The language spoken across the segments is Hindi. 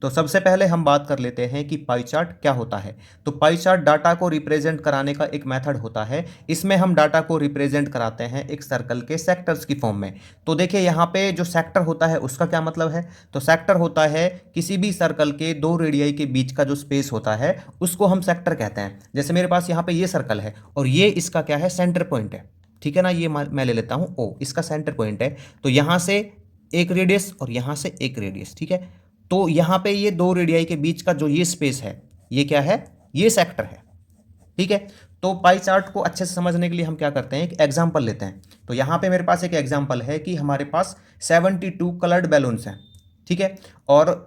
तो सबसे पहले हम बात कर लेते हैं कि पाई चार्ट क्या होता है। तो पाई चार्ट डाटा को रिप्रेजेंट कराने का एक मेथड होता है। इसमें हम डाटा को रिप्रेजेंट कराते हैं एक सर्कल के सेक्टर्स की फॉर्म में। तो देखिए यहाँ पे जो सेक्टर होता है उसका क्या मतलब है। तो सेक्टर होता है किसी भी सर्कल के दो रेडियाई के बीच का जो स्पेस होता है उसको हम सेक्टर कहते हैं। जैसे मेरे पास यहाँ पे ये सर्कल है और ये इसका क्या है, सेंटर पॉइंट है। ठीक है ना, ये मैं ले लेता हूँ ओ, इसका सेंटर पॉइंट है। तो यहाँ से एक रेडियस और यहाँ से एक रेडियस, ठीक है। तो यहाँ पे ये दो रेडियाई के बीच का जो ये स्पेस है ये क्या है, ये सेक्टर है। ठीक है। तो पाई चार्ट को अच्छे से समझने के लिए हम क्या करते हैं, एक एग्जांपल लेते हैं। तो यहाँ पे मेरे पास एक एग्जांपल है कि हमारे पास 72 कलर्ड बैलून्स हैं। ठीक है। और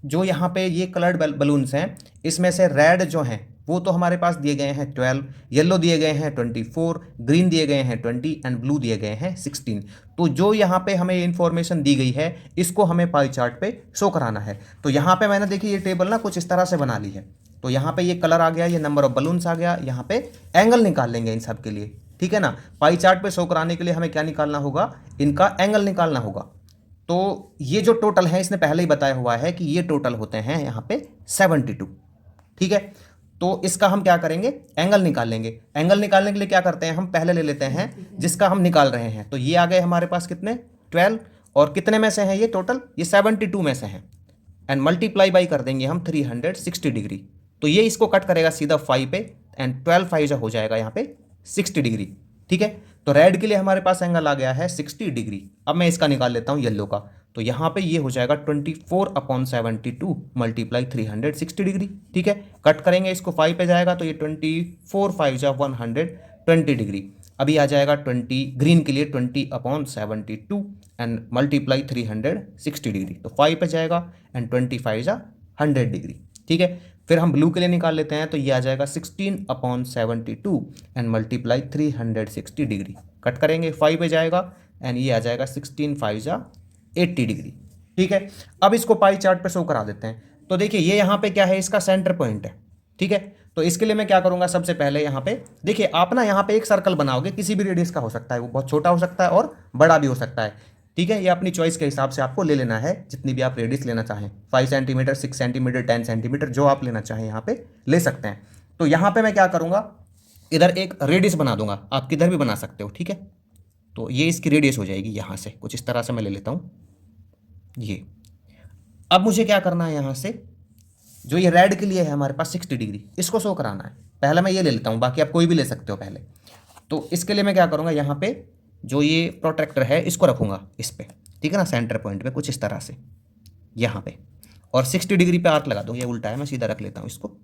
जो यहाँ पे ये कलर्ड बलून्स हैं इसमें से रेड जो हैं वो तो हमारे पास दिए गए हैं 12, येलो दिए गए हैं 24, ग्रीन दिए गए हैं 20 एंड ब्लू दिए गए हैं 16। तो जो यहाँ पे हमें इन्फॉर्मेशन दी गई है इसको हमें पाई चार्ट पे शो कराना है। तो यहाँ पे मैंने देखिए ये टेबल ना कुछ इस तरह से बना ली है। तो यहाँ पे ये कलर आ गया, ये नंबर ऑफ बलून्स आ गया, यहाँ पे एंगल निकाल लेंगे इन सब के लिए। ठीक है ना। पाई चार्ट पे शो कराने के लिए हमें क्या निकालना होगा, इनका एंगल निकालना होगा। तो ये जो टोटल है इसने पहले ही बताया हुआ है कि ये टोटल होते हैं यहाँ पे 72। ठीक है। तो इसका हम क्या करेंगे, एंगल निकाल लेंगे। एंगल निकालने के लिए क्या करते हैं, हम पहले ले लेते हैं जिसका हम निकाल रहे हैं। तो ये आ गए हमारे पास कितने, 12। और कितने में से हैं ये टोटल, ये 72 में से हैं। एंड मल्टीप्लाई बाई कर देंगे हम 360 डिग्री। तो ये इसको कट करेगा सीधा 5 पे एंड 12 5 हो जाएगा यहाँ पे 60 डिग्री। ठीक है। तो रेड के लिए हमारे पास एंगल आ गया है 60 डिग्री। अब मैं इसका निकाल लेता हूँ येलो का। तो यहाँ पे ये हो जाएगा 24/72 मल्टीप्लाई 360 डिग्री। ठीक है। कट करेंगे इसको 5 पे जाएगा तो ये 24 5 जा 120 डिग्री। अभी आ जाएगा 20, ग्रीन के लिए 20/72 एंड मल्टीप्लाई 360 डिग्री। तो 5 पे जाएगा एंड 25 जा 100 डिग्री। ठीक है। फिर हम ब्लू के लिए निकाल लेते हैं। तो ये आ जाएगा 16/72 एंड मल्टीप्लाई 360 डिग्री। कट करेंगे 5 पे जाएगा एंड ये आ जाएगा 16 5 जा 80 डिग्री। ठीक है। अब इसको पाई चार्ट पे शो करा देते हैं। तो देखिए ये यहाँ पे क्या है, इसका सेंटर पॉइंट है। ठीक है। तो इसके लिए मैं क्या करूंगा, सबसे पहले यहाँ पे देखिए आप ना यहाँ पे एक सर्कल बनाओगे, किसी भी रेडियस का हो सकता है, वो बहुत छोटा हो सकता है और बड़ा भी हो सकता है। ठीक है। ये अपनी चॉइस के हिसाब से आपको ले लेना है, जितनी भी आप रेडियस लेना चाहें, 5 सेंटीमीटर, 6 सेंटीमीटर, 10 सेंटीमीटर, जो आप लेना चाहें यहाँ पे ले सकते हैं। तो यहाँ पे मैं क्या करूँगा, इधर एक रेडियस बना दूंगा, आप किधर भी बना सकते हो। ठीक है। तो ये इसकी रेडियस हो जाएगी यहाँ से, कुछ इस तरह से मैं ले लेता हूँ ये। अब मुझे क्या करना है, यहाँ से जो ये रेड के लिए है हमारे पास 60 डिग्री, इसको शो कराना है। पहले मैं ये ले लेता हूँ, बाकी आप कोई भी ले सकते हो पहले। तो इसके लिए मैं क्या करूँगा, यहाँ पे जो ये प्रोट्रैक्टर है इसको रखूँगा इस पे। ठीक है ना, सेंटर पॉइंट पे कुछ इस तरह से यहाँ पे, और 60 डिग्री पे आर्क लगा दूँ। ये उल्टा है, मैं सीधा रख लेता हूँ इसको।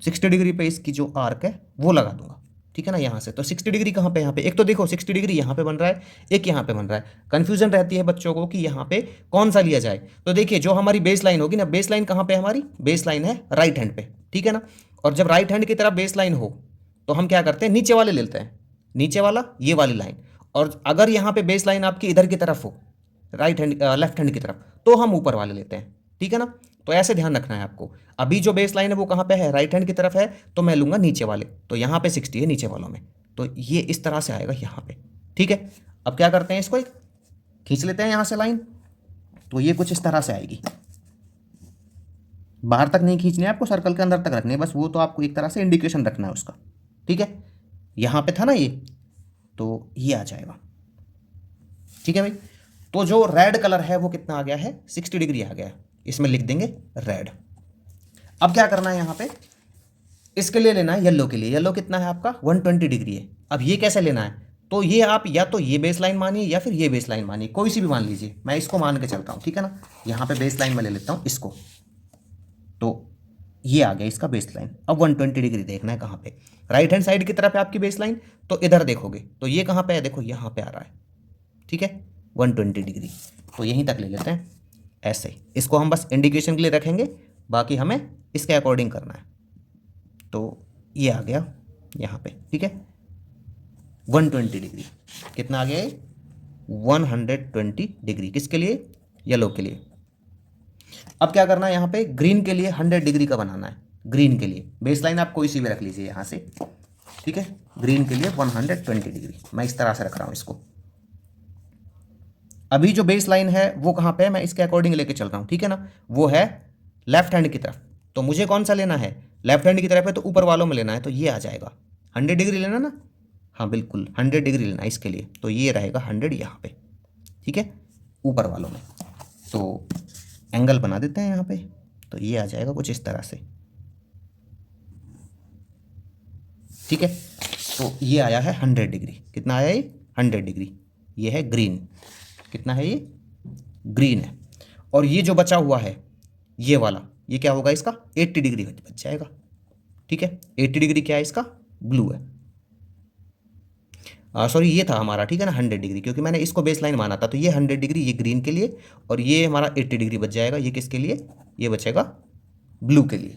60 डिग्री पे इसकी जो आर्क है वो लगा दूंगा। ठीक है ना, यहाँ से। तो 60 डिग्री कहाँ पे, यहाँ पे। एक तो देखो 60 डिग्री यहाँ पे बन रहा है, एक यहाँ पे बन रहा है। कंफ्यूजन रहती है बच्चों को कि यहाँ पे कौन सा लिया जाए। तो देखिए जो हमारी बेस लाइन होगी ना, बेस लाइन कहाँ पे हमारी, बेस लाइन है राइट हैंड पे। ठीक है ना। और जब राइट हैंड की तरफ बेस लाइन हो तो हम क्या करते हैं, नीचे वाले लेते हैं, नीचे वाला ये वाली लाइन। और अगर यहाँ पे बेस लाइन आपकी इधर की तरफ हो, राइट हैंड लेफ्ट हैंड की तरफ, तो हम ऊपर वाले लेते हैं। ठीक है ना। तो ऐसे ध्यान रखना है आपको। अभी जो बेस लाइन है वो कहाँ पे है, राइट हैंड की तरफ है, तो मैं लूंगा नीचे वाले। तो यहाँ पे 60 है नीचे वालों में, तो ये इस तरह से आएगा यहाँ पे। ठीक है। अब क्या करते हैं, इसको एक खींच लेते हैं यहाँ से लाइन। तो ये कुछ इस तरह से आएगी। बाहर तक नहीं खींचनी है आपको, सर्कल के अंदर तक रखनी है बस, वो तो आपको एक तरह से इंडिकेशन रखना है उसका। ठीक है। यहाँ पे था ना ये, तो ये आ जाएगा। ठीक है भाई। तो जो रेड कलर है वो कितना आ गया है, 60 डिग्री आ गया है। इसमें लिख देंगे रेड। अब क्या करना है, यहाँ पे इसके लिए लेना है येलो के लिए। येलो कितना है आपका, 120 डिग्री है। अब ये कैसे लेना है, तो ये आप या तो ये बेस लाइन मानिए या फिर ये बेस लाइन मानिए, कोई सी भी मान लीजिए। मैं इसको मान के चलता हूँ। ठीक है ना। यहाँ पे बेस लाइन में ले लेता हूँ इसको। तो ये आ गया इसका बेस लाइन। अब 120 डिग्री देखना है कहाँ पे, राइट हैंड साइड की तरफ है आपकी बेस लाइन। तो इधर देखोगे तो ये कहाँ पे है, देखो यहाँ पे आ रहा है। ठीक है। 120 डिग्री, तो यहीं तक ले लेते हैं ऐसे। इसको हम बस इंडिकेशन के लिए रखेंगे, बाकी हमें इसके अकॉर्डिंग करना है। तो ये आ गया यहाँ पे। ठीक है। 120 डिग्री कितना आ गया, 120 डिग्री किसके लिए, येलो के लिए। अब क्या करना है, यहाँ पे ग्रीन के लिए 100 डिग्री का बनाना है। ग्रीन के लिए बेस लाइन आप कोई सी भी रख लीजिए यहाँ से। ठीक है। ग्रीन के लिए 120 डिग्री मैं इस तरह से रख रहा हूँ इसको। अभी जो बेस लाइन है वो कहाँ पे है, मैं इसके अकॉर्डिंग लेके चल रहा हूँ, ठीक है ना, वो है लेफ्ट हैंड की तरफ। तो मुझे कौन सा लेना है, लेफ्ट हैंड की तरफ है तो ऊपर वालों में लेना है, तो ये आ जाएगा 100 डिग्री लेना ना, हाँ बिल्कुल 100 डिग्री लेना है इसके लिए, तो ये रहेगा 100 यहाँ पे, ठीक है, ऊपर वालों में। तो एंगल बना देते हैं यहाँ पे, तो ये आ जाएगा कुछ इस तरह से, ठीक है। तो ये आया है 100 डिग्री, कितना आया ये 100 डिग्री, ये है ग्रीन, कितना है ये ग्रीन है। और ये जो बचा हुआ है ये वाला, ये क्या होगा इसका 80 डिग्री बच जाएगा, ठीक है। 80 डिग्री क्या है इसका, ब्लू है, सॉरी ये था हमारा, ठीक है ना 100 डिग्री, क्योंकि मैंने इसको बेस लाइन माना था, तो ये 100 डिग्री ये ग्रीन के लिए, और ये हमारा 80 डिग्री बच जाएगा, ये किसके लिए, ये बचेगा ब्लू के लिए,